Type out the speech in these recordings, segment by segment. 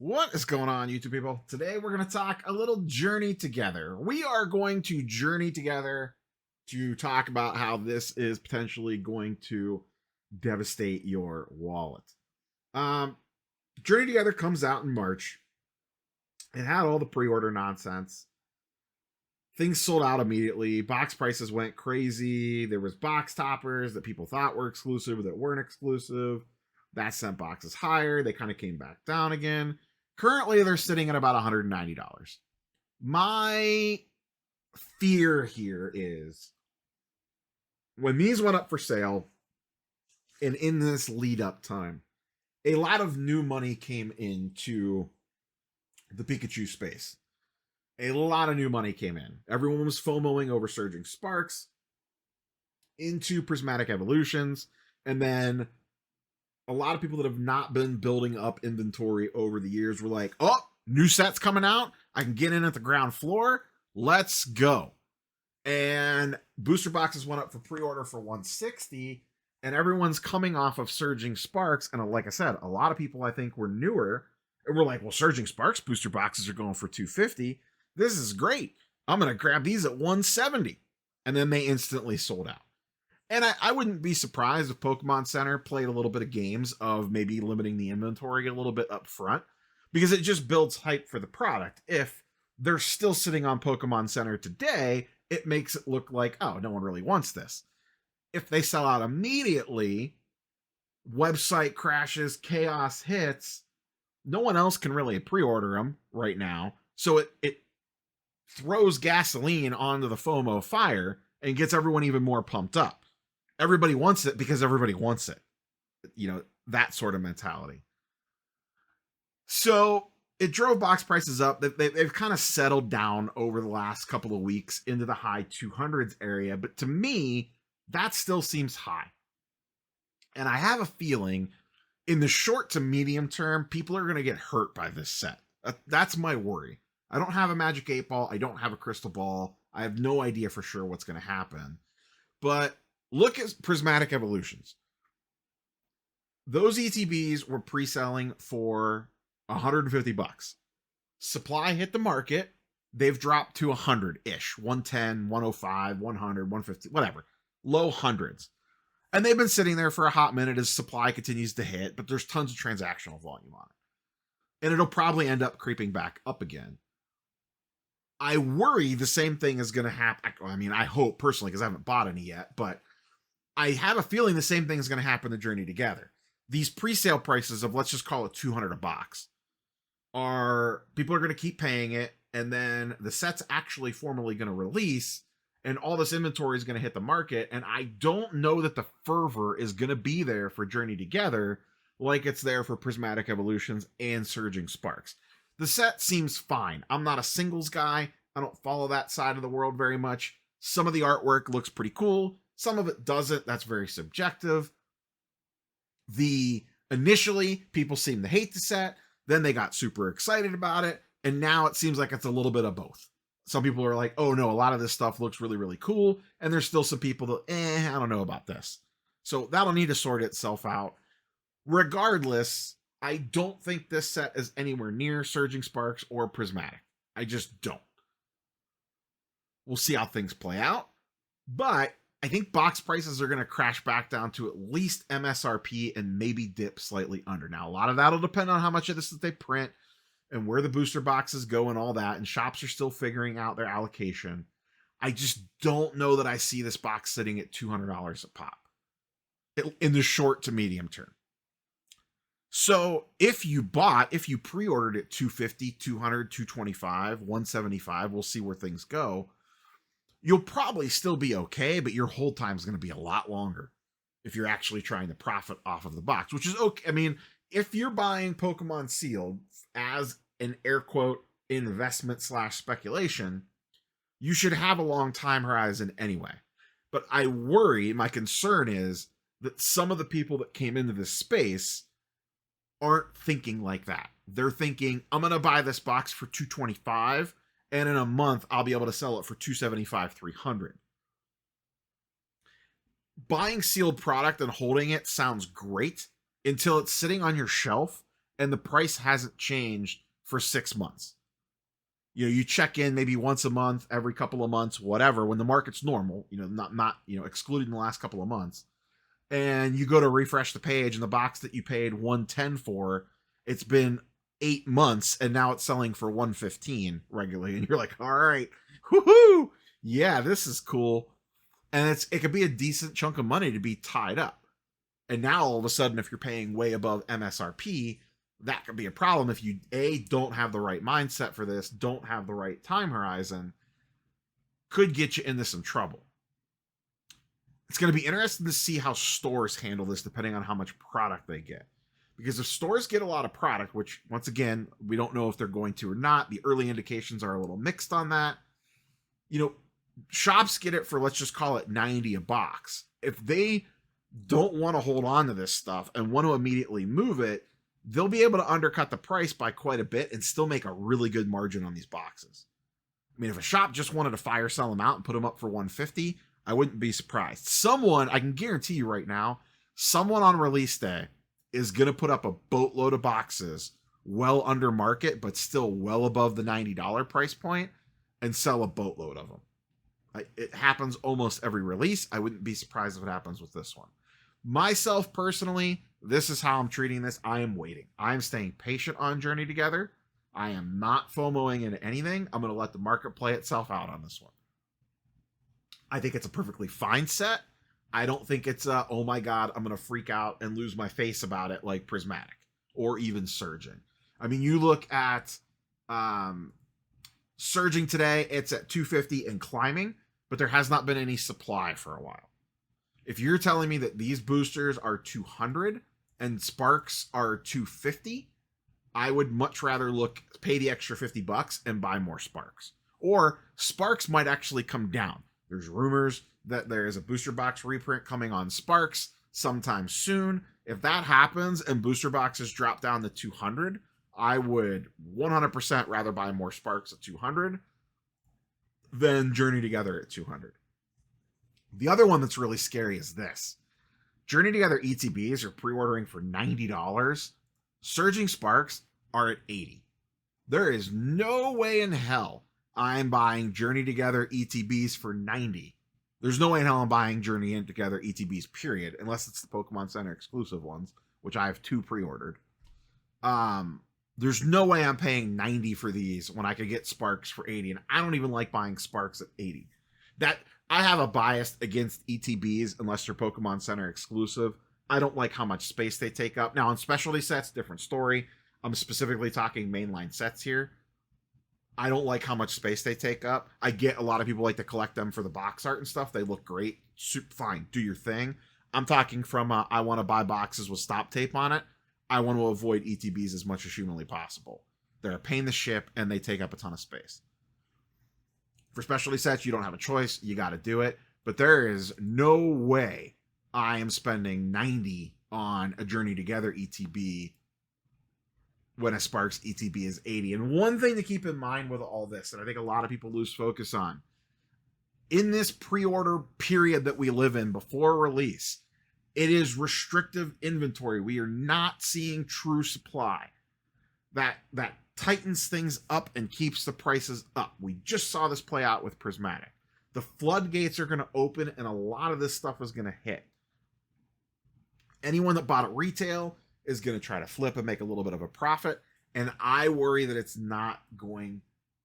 What is going on, YouTube people? Today we're going to talk a little journey together. We are going to journey together to talk about how this is potentially going to devastate your wallet. Um, Journey Together comes out in March. It had all the pre-order nonsense. Things sold out immediately. Box prices went crazy. There was box toppers that people thought were exclusive that weren't exclusive. That sent boxes higher. They kind of came back down again. Currently, they're sitting at about $190. My fear here is when these went up for sale, and in this lead up time, a lot of new money came into the Pikachu space. A lot of new money came in. Everyone was FOMOing over Surging Sparks into Prismatic Evolutions, and then a lot of people that have not been building up inventory over the years were like, oh, new sets coming out. I can get in at the ground floor. Let's go. And booster boxes went up for pre-order for $160, and everyone's coming off of Surging Sparks. And like I said, a lot of people I think were newer and were like, well, Surging Sparks booster boxes are going for $250. This is great. I'm going to grab these at $170. And then they instantly sold out. And I wouldn't be surprised if Pokemon Center played a little bit of games of maybe limiting the inventory a little bit up front, because it just builds hype for the product. If they're still sitting on Pokemon Center today, it makes it look like, oh, no one really wants this. If they sell out immediately, website crashes, chaos hits, no one else can really pre-order them right now. So it throws gasoline onto the FOMO fire and gets everyone even more pumped up. Everybody wants it because everybody wants it. You know, that sort of mentality. So it drove box prices up. They've kind of settled down over the last couple of weeks into the high 200s area. But to me, that still seems high. And I have a feeling in the short to medium term, people are going to get hurt by this set. That's my worry. I don't have a magic 8-ball. I don't have a crystal ball. I have no idea for sure what's going to happen. But look at Prismatic Evolutions. Those ETBs were pre-selling for $150. Supply hit the market. They've dropped to 100-ish. 110, 105, 100, 150, whatever. Low hundreds. And they've been sitting there for a hot minute as supply continues to hit, but there's tons of transactional volume on it. And it'll probably end up creeping back up again. I worry the same thing is going to happen. I mean, I hope personally, because I haven't bought any yet, but I have a feeling the same thing is going to happen in the Journey Together. These pre-sale prices of, let's just call it $200 a box, are people are going to keep paying it, and then the set's actually formally going to release, and all this inventory is going to hit the market, and I don't know that the fervor is going to be there for Journey Together like it's there for Prismatic Evolutions and Surging Sparks. The set seems fine. I'm not a singles guy. I don't follow that side of the world very much. Some of the artwork looks pretty cool. Some of it doesn't. That's very subjective. Initially, people seemed to hate the set. Then they got super excited about it. And now it seems like it's a little bit of both. Some people are like, oh no, a lot of this stuff looks really, really cool. And there's still some people that, I don't know about this. So that'll need to sort itself out. Regardless, I don't think this set is anywhere near Surging Sparks or Prismatic. I just don't. We'll see how things play out. But I think box prices are going to crash back down to at least MSRP and maybe dip slightly under. Now, a lot of that will depend on how much of this that they print and where the booster boxes go and all that. And shops are still figuring out their allocation. I just don't know that I see this box sitting at $200 a pop in the short to medium term. So if you pre-ordered at $250, $200, $225, $175, we'll see where things go. You'll probably still be okay, but your hold time is going to be a lot longer if you're actually trying to profit off of the box, which is okay. I mean, if you're buying Pokemon sealed as an air quote investment / speculation, you should have a long time horizon anyway. But I worry, my concern is that some of the people that came into this space aren't thinking like that. They're thinking, I'm going to buy this box for $225, and in a month, I'll be able to sell it for $275, $300. Buying sealed product and holding it sounds great until it's sitting on your shelf and the price hasn't changed for 6 months. You check in maybe once a month, every couple of months, whatever, when the market's normal, not excluding the last couple of months. And you go to refresh the page, and the box that you paid $110 for, it's been 8 months, and now it's selling for $115 regularly. And you're like, all right, woohoo, yeah, this is cool. And it could be a decent chunk of money to be tied up. And now all of a sudden, if you're paying way above MSRP, that could be a problem if you don't have the right mindset for this, don't have the right time horizon, could get you into some trouble. It's going to be interesting to see how stores handle this depending on how much product they get. Because if stores get a lot of product, which once again, we don't know if they're going to or not, the early indications are a little mixed on that. Shops get it for, let's just call it $90 a box. If they don't want to hold on to this stuff and want to immediately move it, they'll be able to undercut the price by quite a bit and still make a really good margin on these boxes. I mean, if a shop just wanted to fire sell them out and put them up for $150, I wouldn't be surprised. I can guarantee you right now, someone on release day is going to put up a boatload of boxes well under market, but still well above the $90 price point, and sell a boatload of them. It happens almost every release. I wouldn't be surprised if it happens with this one. Myself personally, this is how I'm treating this. I am waiting. I am staying patient on Journey Together. I am not FOMOing into anything. I'm going to let the market play itself out on this one. I think it's a perfectly fine set. I don't think it's oh my God, I'm going to freak out and lose my face about it like Prismatic or even Surging. I mean, you look at Surging today, it's at 250 and climbing, but there has not been any supply for a while. If you're telling me that these boosters are 200 and Sparks are 250, I would much rather pay the extra $50 and buy more Sparks. Or Sparks might actually come down. There's rumors that there is a booster box reprint coming on Sparks sometime soon. If that happens and booster boxes drop down to 200, I would 100% rather buy more Sparks at 200 than Journey Together at 200. The other one that's really scary is this. Journey Together ETBs are pre-ordering for $90. Surging Sparks are at $80. There is no way in hell I'm buying Journey Together ETBs for $90. There's no way in hell I'm buying Journey Together ETBs, period, unless it's the Pokemon Center exclusive ones, which I have 2 pre-ordered. There's no way I'm paying $90 for these when I could get Sparks for $80, and I don't even like buying Sparks at $80. I have a bias against ETBs unless they're Pokemon Center exclusive. I don't like how much space they take up. Now, on specialty sets, different story. I'm specifically talking mainline sets here. I don't like how much space they take up. I get a lot of people like to collect them for the box art and stuff. They look great. Super fine. Do your thing. I'm talking from I want to buy boxes with stop tape on it. I want to avoid ETBs as much as humanly possible. They're a pain to ship, and they take up a ton of space. For specialty sets, you don't have a choice. You got to do it. But there is no way I am spending $90 on a Journey Together ETB when a Sparks ETB is $80. And one thing to keep in mind with all this, that I think a lot of people lose focus on, in this pre-order period that we live in before release, it is restrictive inventory. We are not seeing true supply. That tightens things up and keeps the prices up. We just saw this play out with Prismatic. The floodgates are going to open, and a lot of this stuff is going to hit. Anyone that bought at retail is going to try to flip and make a little bit of a profit, and I worry that it's not going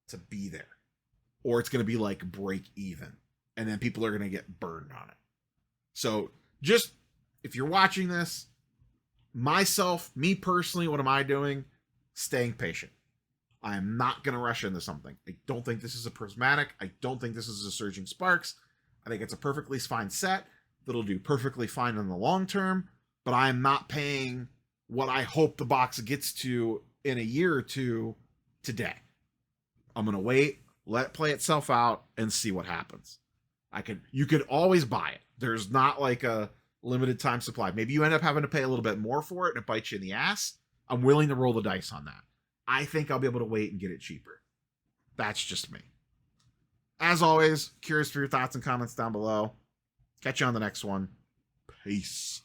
to be there, or it's going to be like break even, and then people are going to get burned on it. So just, if you're watching this, me personally, what am I doing? Staying patient. I am not going to rush into something. I don't think this is a Prismatic. I don't think this is a Surging Sparks. I think it's a perfectly fine set that'll do perfectly fine in the long term, but I am not paying what I hope the box gets to in a year or two today. I'm going to wait, let it play itself out, and see what happens. You could always buy it. There's not like a limited time supply. Maybe you end up having to pay a little bit more for it and it bites you in the ass. I'm willing to roll the dice on that. I think I'll be able to wait and get it cheaper. That's just me. As always, curious for your thoughts and comments down below. Catch you on the next one. Peace.